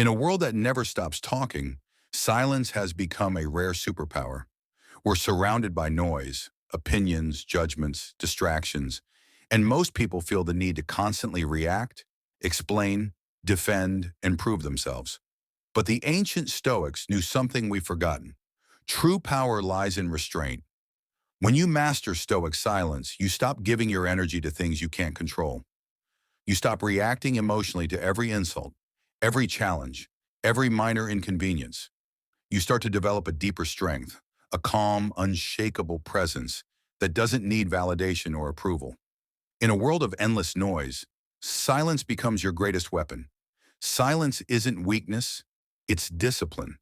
In a world that never stops talking, silence has become a rare superpower. We're surrounded by noise, opinions, judgments, distractions, and most people feel the need to constantly react, explain, defend, and prove themselves. But the ancient Stoics knew something we've forgotten. True power lies in restraint. When you master Stoic silence, you stop giving your energy to things you can't control. You stop reacting emotionally to every insult, every challenge, every minor inconvenience. You start to develop a deeper strength, a calm, unshakable presence that doesn't need validation or approval. In a world of endless noise, silence becomes your greatest weapon. Silence isn't weakness, it's discipline.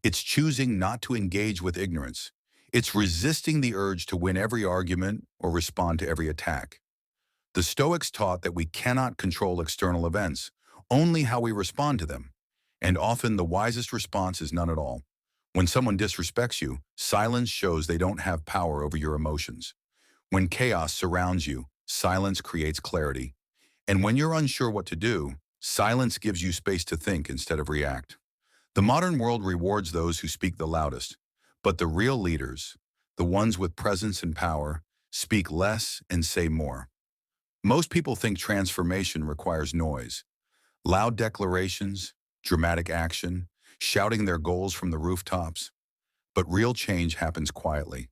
It's choosing not to engage with ignorance. It's resisting the urge to win every argument or respond to every attack. The Stoics taught that we cannot control external events, only how we respond to them. And often the wisest response is none at all. When someone disrespects you, silence shows they don't have power over your emotions. When chaos surrounds you, silence creates clarity. And when you're unsure what to do, silence gives you space to think instead of react. The modern world rewards those who speak the loudest, but the real leaders, the ones with presence and power, speak less and say more. Most people think transformation requires noise, loud declarations, dramatic action, shouting their goals from the rooftops. But real change happens quietly.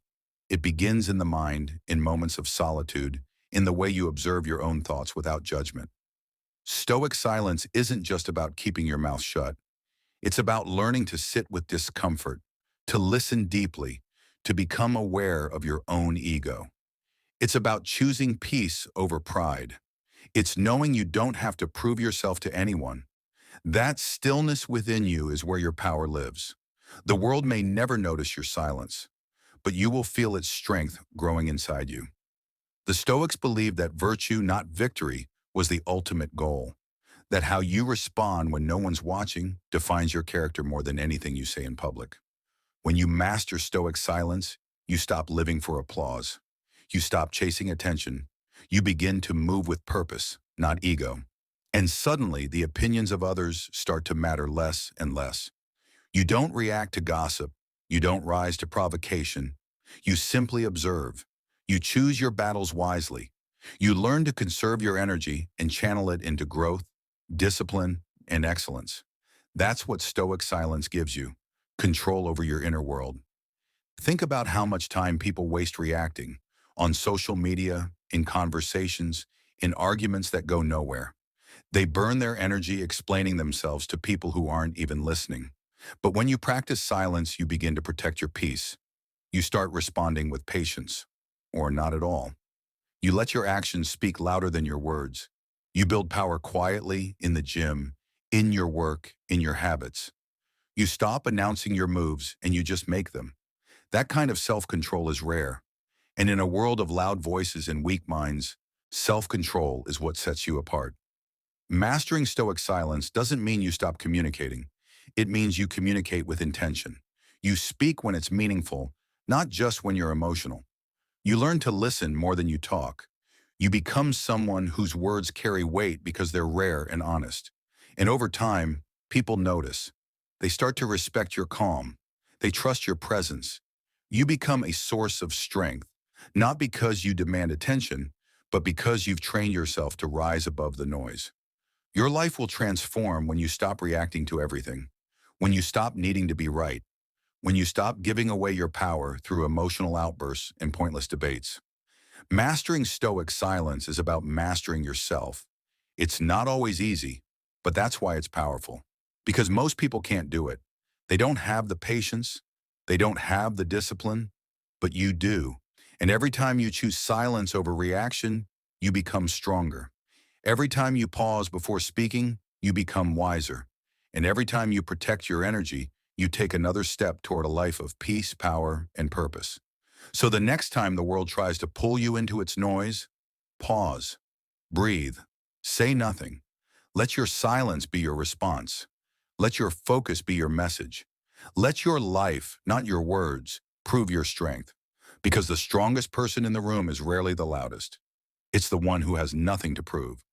It begins in the mind, in moments of solitude, in the way you observe your own thoughts without judgment. Stoic silence isn't just about keeping your mouth shut. It's about learning to sit with discomfort, to listen deeply, to become aware of your own ego. It's about choosing peace over pride. It's knowing you don't have to prove yourself to anyone. That stillness within you is where your power lives. The world may never notice your silence, but you will feel its strength growing inside you. The Stoics believed that virtue, not victory, was the ultimate goal. That how you respond when no one's watching defines your character more than anything you say in public. When you master Stoic silence, you stop living for applause. You stop chasing attention. You begin to move with purpose, not ego. And suddenly, the opinions of others start to matter less and less. You don't react to gossip. You don't rise to provocation. You simply observe. You choose your battles wisely. You learn to conserve your energy and channel it into growth, discipline, and excellence. That's what Stoic silence gives you, control over your inner world. Think about how much time people waste reacting, on social media, in conversations, in arguments that go nowhere. They burn their energy explaining themselves to people who aren't even listening. But when you practice silence, you begin to protect your peace. You start responding with patience, or not at all. You let your actions speak louder than your words. You build power quietly in the gym, in your work, in your habits. You stop announcing your moves and you just make them. That kind of self-control is rare. And in a world of loud voices and weak minds, self-control is what sets you apart. Mastering Stoic silence doesn't mean you stop communicating. It means you communicate with intention. You speak when it's meaningful, not just when you're emotional. You learn to listen more than you talk. You become someone whose words carry weight because they're rare and honest. And over time, people notice. They start to respect your calm. They trust your presence. You become a source of strength, not because you demand attention, but because you've trained yourself to rise above the noise. Your life will transform when you stop reacting to everything, when you stop needing to be right, when you stop giving away your power through emotional outbursts and pointless debates. Mastering Stoic silence is about mastering yourself. It's not always easy, but that's why it's powerful. Because most people can't do it. They don't have the patience, they don't have the discipline, but you do. And every time you choose silence over reaction, you become stronger. Every time you pause before speaking, you become wiser. And every time you protect your energy, you take another step toward a life of peace, power, and purpose. So the next time the world tries to pull you into its noise, pause, breathe, say nothing. Let your silence be your response. Let your focus be your message. Let your life, not your words, prove your strength. Because the strongest person in the room is rarely the loudest. It's the one who has nothing to prove.